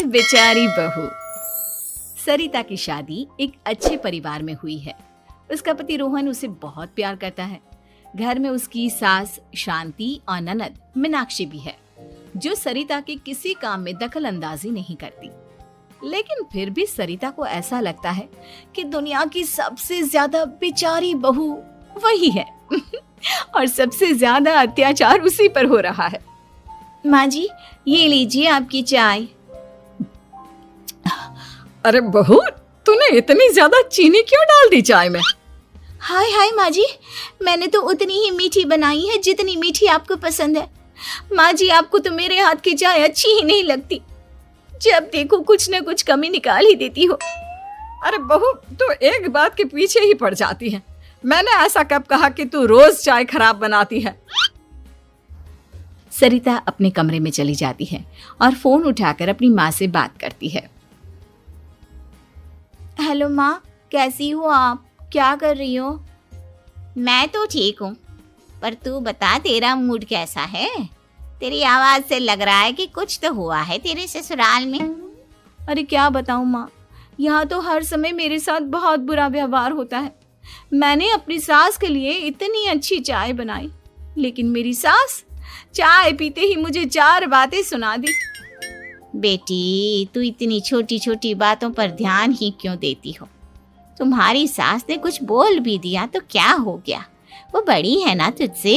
बेचारी बहू। सरिता की शादी एक अच्छे परिवार में हुई है। उसका पति रोहन उसे बहुत प्यार करता है। घर में उसकी सास शांति और ननद मीनाक्षी भी है, जो सरिता के किसी काम में दखल अंदाजी नहीं करती। लेकिन फिर भी सरिता को ऐसा लगता है कि दुनिया की सबसे ज्यादा बेचारी बहू वही है और सबसे ज्यादा अत्याचार उसी पर हो रहा है। माँ जी, ये लीजिए आपकी चाय। अरे बहू, तूने इतनी ज्यादा चीनी क्यों डाल दी चाय में? हाय हाय माँ जी, मैंने तो उतनी ही मीठी बनाई है जितनी मीठी आपको पसंद है। माँ जी, आपको तो मेरे हाथ की चाय अच्छी ही नहीं लगती। जब देखो कुछ न कुछ कमी निकाल ही देती हो। अरे बहू, तू एक बात के पीछे ही पड़ जाती है। मैंने ऐसा कब कहा कि तू रोज चाय खराब बनाती है? सरिता अपने कमरे में चली जाती है और फोन उठाकर अपनी माँ से बात करती है। हेलो माँ, कैसी हो आप? क्या कर रही हो? मैं तो ठीक हूँ, पर तू बता, तेरा मूड कैसा है? तेरी आवाज से लग रहा है कि कुछ तो हुआ है तेरे ससुराल में। अरे क्या बताऊँ माँ, यहाँ तो हर समय मेरे साथ बहुत बुरा व्यवहार होता है। मैंने अपनी सास के लिए इतनी अच्छी चाय बनाई, लेकिन मेरी सास चाय पीते ही मुझे 4 बातें सुना दी। बेटी, तू इतनी छोटी छोटी बातों पर ध्यान ही क्यों देती हो? तुम्हारी सास ने कुछ बोल भी दिया तो क्या हो गया, वो बड़ी है ना तुझसे।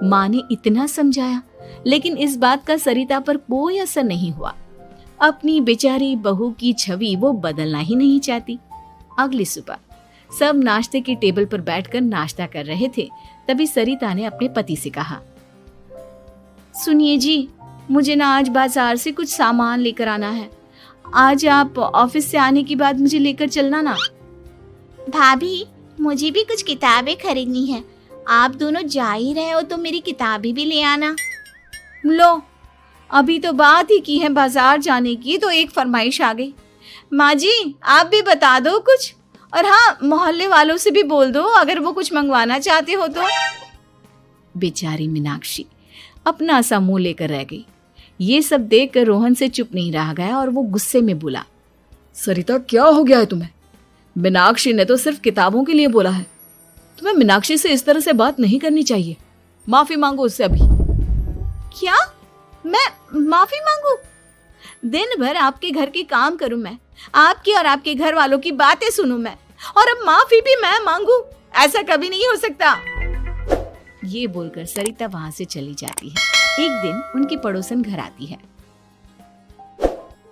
माँ ने इतना समझाया, लेकिन इस बात का सरिता पर कोई असर नहीं हुआ। अपनी बेचारी बहू की छवि वो बदलना ही नहीं चाहती। अगली सुबह सब नाश्ते की टेबल पर बैठकर नाश्ता कर रहे थे, तभी सरिता ने अपने पति से कहा, सुनिए जी, मुझे ना आज बाजार से कुछ सामान लेकर आना है। आज आप ऑफिस से आने के बाद मुझे लेकर चलना ना। भाभी, मुझे भी कुछ किताबें खरीदनी है। आप दोनों जा ही रहे हो तो मेरी किताबें भी ले आना। लो, अभी तो बात ही की है बाजार जाने की, तो एक फरमाइश आ गई। माँ जी, आप भी बता दो कुछ, और हाँ, मोहल्ले वालों से भी बोल दो अगर वो कुछ मंगवाना चाहते हो तो। बेचारी मीनाक्षी अपना सा मुंह लेकर रह गई। ये सब देखकर रोहन से चुप नहीं रह गया और वो गुस्से में बोला, सरिता, क्या हो गया है तुम्हें? मीनाक्षी ने तो सिर्फ किताबों के लिए बोला है। तुम्हें मीनाक्षी से इस तरह से बात नहीं करनी चाहिए। माफी मांगो उससे अभी। क्या? मैं माफी मांगू? दिन भर आपके घर के काम करूं मैं, आपकी और आपके घर वालों की बातें सुनूं मैं, और अब माफी भी मैं मांगू? ऐसा कभी नहीं हो सकता। ये बोलकर सरिता वहां से चली जाती है। एक दिन उनकी पड़ोसन घर आती है।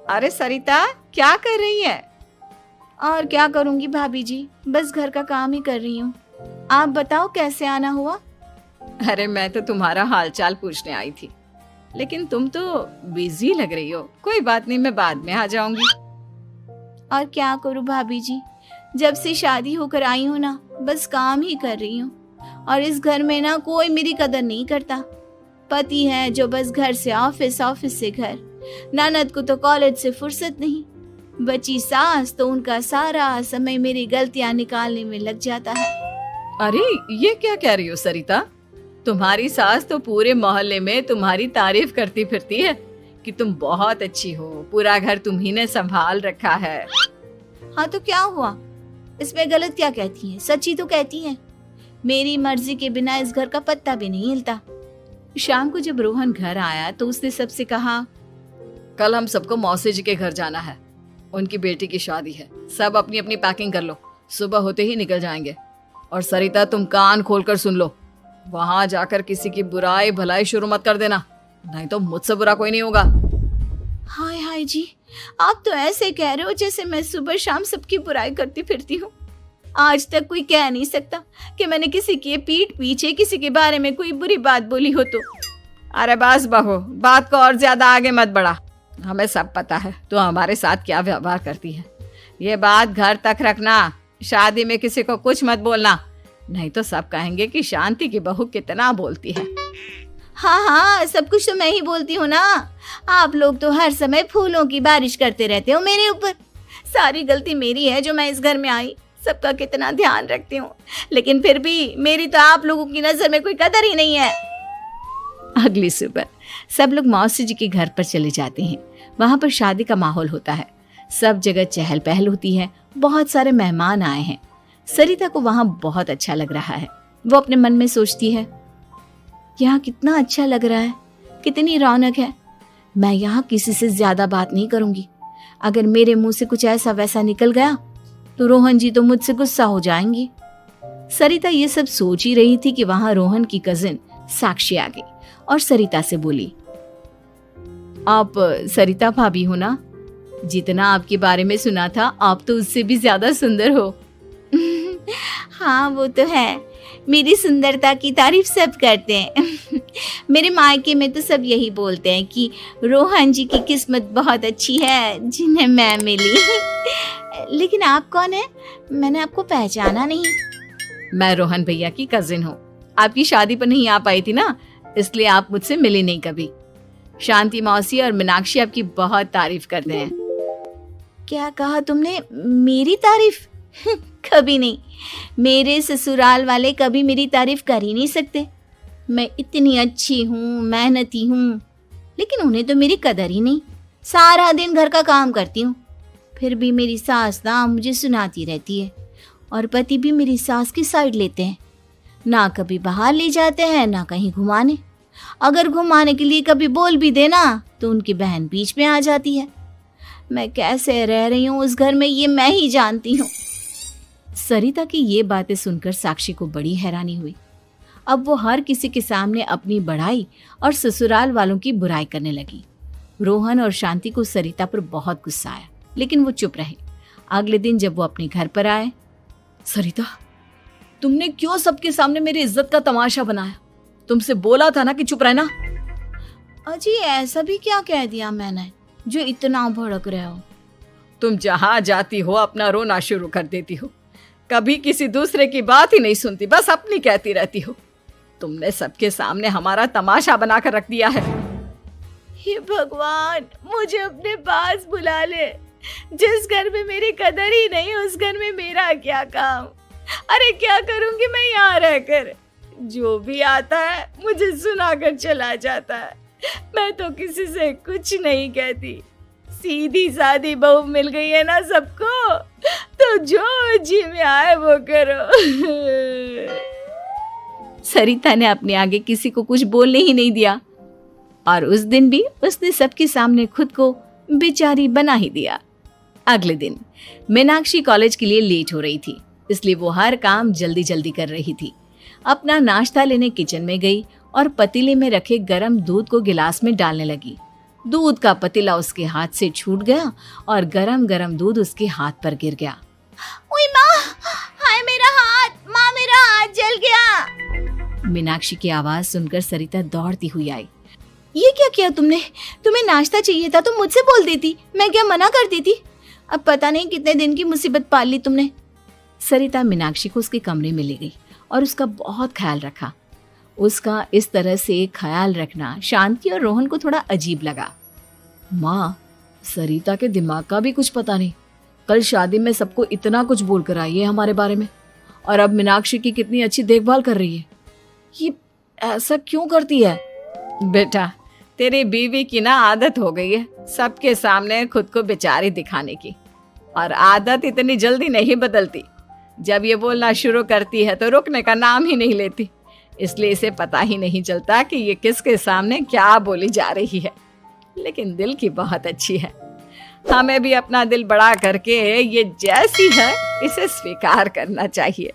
अरे सरिता, क्या कर रही है? और क्या करूंगी भाभी जी, बस घर का काम ही कर रही हूँ। आप बताओ कैसे आना हुआ? अरे मैं तो तुम्हारा हालचाल पूछने आई थी, लेकिन तुम तो बिजी लग रही हो। कोई बात नहीं, मैं बाद में आ जाऊंगी। और क्या करूँ भाभी जी, जब से शादी होकर आई हूँ ना, बस काम ही कर रही हूँ। और इस घर में ना कोई मेरी कदर नहीं करता। पति है जो बस घर से ऑफिस, ऑफिस से घर। ननद को तो कॉलेज से फुर्सत नहीं। बची सास तो उनका सारा समय मेरी गलतियां निकालने में लग जाता है। अरे ये क्या कह रही हो सरिता? तुम्हारी सास तो पूरे मोहल्ले में तुम्हारी तारीफ करती फिरती है कि तुम बहुत अच्छी हो, पूरा घर तुम्ही ने संभाल रखा है। हाँ तो क्या हुआ, इसमें गलत क्या कहती हैं? सच्ची तो कहती हैं। मेरी मर्जी के बिना इस घर का पत्ता भी नहीं हिलता। शाम को जब रोहन घर आया तो उसने सबसे कहा, कल हम सबको मौसी जी के घर जाना है। उनकी बेटी की शादी है। सब अपनी अपनी पैकिंग कर लो, सुबह होते ही निकल जाएंगे। और सरिता, तुम कान खोलकर सुन लो, वहां जाकर किसी की बुराई भलाई शुरू मत कर देना, नहीं तो मुझसे बुरा कोई नहीं होगा। हाय हाय जी, आप तो ऐसे कह रहे हो जैसे मैं सुबह शाम सबकी बुराई करती फिरती हूँ। आज तक कोई कह नहीं सकता कि मैंने किसी के पीठ पीछे किसी के बारे में कोई बुरी बात बोली हो तो। अरे बस बहू, बात को और ज्यादा आगे मत बढ़ा। हमें सब पता है तो हमारे साथ क्या व्यवहार करती है। ये बात घर तक रखना, शादी में किसी को कुछ मत बोलना, नहीं तो सब कहेंगे कि शांति की बहू कितना बोलती है। हाँ हाँ, सब कुछ तो मैं ही बोलती हूँ ना। आप लोग तो हर समय फूलों की बारिश करते रहते हो मेरे ऊपर। सारी गलती मेरी है जो मैं इस घर में आई। सबका कितना ध्यान रखती हूँ, लेकिन फिर भी मेरी तो आप लोगों की नजर में कोई कदर ही नहीं है। अगली सुबह सब लोग मौसी जी के घर पर चले जाते हैं। वहां पर शादी का माहौल होता है, सब जगह चहल पहल होती है, बहुत सारे मेहमान आए हैं। सरिता को वहां बहुत अच्छा लग रहा है। वो अपने मन में सोचती है, यहाँ कितना अच्छा लग रहा है, कितनी रौनक है। मैं यहाँ किसी से ज्यादा बात नहीं करूंगी। अगर मेरे मुंह से कुछ ऐसा वैसा निकल गया तो रोहन जी तो मुझसे गुस्सा हो जाएंगी। सरिता ये सब सोच ही रही थी कि वहां रोहन की कजिन साक्षी आ गई और सरिता से बोली, आप सरिता भाभी हो ना? जितना आपके बारे में सुना था आप तो उससे भी ज्यादा सुंदर हो। हाँ वो तो है, मेरी सुंदरता की तारीफ सब करते हैं। मेरे मायके में तो सब यही बोलते हैं कि रोहन जी की किस्मत बहुत अच्छी है जिन्हें मैं मिली। लेकिन आप कौन है? मैंने आपको पहचाना नहीं। मैं रोहन भैया की कजिन हूँ। आपकी शादी पर नहीं आ पाई थी ना, इसलिए आप मुझसे मिली नहीं कभी। शांति मौसी और मीनाक्षी आपकी बहुत तारीफ करते हैं। क्या कहा तुमने? मेरी तारीफ? कभी नहीं। मेरे ससुराल वाले कभी मेरी तारीफ कर ही नहीं सकते। मैं इतनी अच्छी हूँ, मेहनती हूँ, लेकिन उन्हें तो मेरी कदर ही नहीं। सारा दिन घर का काम करती हूँ, फिर भी मेरी सास ना मुझे सुनाती रहती है और पति भी मेरी सास की साइड लेते हैं। ना कभी बाहर ले जाते हैं ना कहीं घुमाने। अगर घुमाने के लिए कभी बोल भी देना तो उनकी बहन बीच में आ जाती है। मैं कैसे रह रही हूँ उस घर में ये मैं ही जानती हूँ। सरिता की ये बातें सुनकर साक्षी को बड़ी हैरानी हुई। अब वो हर किसी के सामने अपनी बढ़ाई और ससुराल वालों की बुराई करने लगी। रोहन और शांति को सरिता पर बहुत गुस्सा आया, लेकिन वो चुप रहे। अगले दिन जब वो अपने घर पर आए, सरिता, तुमने क्यों सबके सामने मेरी इज्जत का तमाशा बनाया? तुमसे बोला था ना कि चुप रहना। अजी ऐसा भी क्या कह दिया मैंने जो इतना भड़क रहे हो? तुम जहां जाती हो अपना रोना शुरू कर देती हो, कभी किसी दूसरे की बात ही नहीं सुनती, बस अपनी कहती रहती हो। तुमने सबके सामने हमारा तमाशा बनाकर रख दिया है। हे भगवान, मुझे अपने पास बुला ले। जिस घर में मेरी कदर ही नहीं उस घर में मेरा क्या काम? अरे क्या करूंगी मैं यहाँ रहकर? जो भी आता है मुझे सुनाकर चला जाता है। मैं तो किसी से कुछ नहीं कहती। सीधी सादी बहू मिल गई है ना सबको, तो जो जी में आए वो करो। सरिता ने अपने आगे किसी को कुछ बोलने ही नहीं दिया और उस दिन भी उसने सबके सामने खुद को बेचारी बना ही दिया। अगले दिन मीनाक्षी कॉलेज के लिए लेट हो रही थी, इसलिए वो हर काम जल्दी जल्दी कर रही थी। अपना नाश्ता लेने किचन में गई और पतीले में रखे गरम दूध को गिलास में डालने लगी। दूध का पतीला उसके हाथ से छूट गया और गरम गरम दूध उसके हाथ पर गिर गया। ओए माँ, हाय मेरा हाथ, माँ मेरा हाथ जल गया। मीनाक्षी की आवाज सुनकर सरिता दौड़ती हुई आई। ये क्या किया तुमने? तुम्हें नाश्ता चाहिए था तो मुझसे बोल देती, मैं क्या मना कर देती? अब पता नहीं कितने दिन की मुसीबत पाल ली तुमने। सरिता मीनाक्षी को उसके कमरे में ले गई और उसका बहुत ख्याल रखा। उसका इस तरह से ख्याल रखना शांति और रोहन को थोड़ा अजीब लगा। माँ, सरिता के दिमाग का भी कुछ पता नहीं। कल शादी में सबको इतना कुछ बोल कर आई है हमारे बारे में, और अब मीनाक्षी की कितनी अच्छी देखभाल कर रही है। ये ऐसा क्यों करती है? बेटा, तेरी बीवी की ना आदत हो गई है सबके सामने खुद को बेचारी दिखाने की, और आदत इतनी जल्दी नहीं बदलती। जब ये बोलना शुरू करती है तो रुकने का नाम ही नहीं लेती, इसलिए इसे पता ही नहीं चलता कि ये किसके सामने क्या बोली जा रही है। लेकिन दिल की बहुत अच्छी है। हमें भी अपना दिल बड़ा करके ये जैसी है इसे स्वीकार करना चाहिए।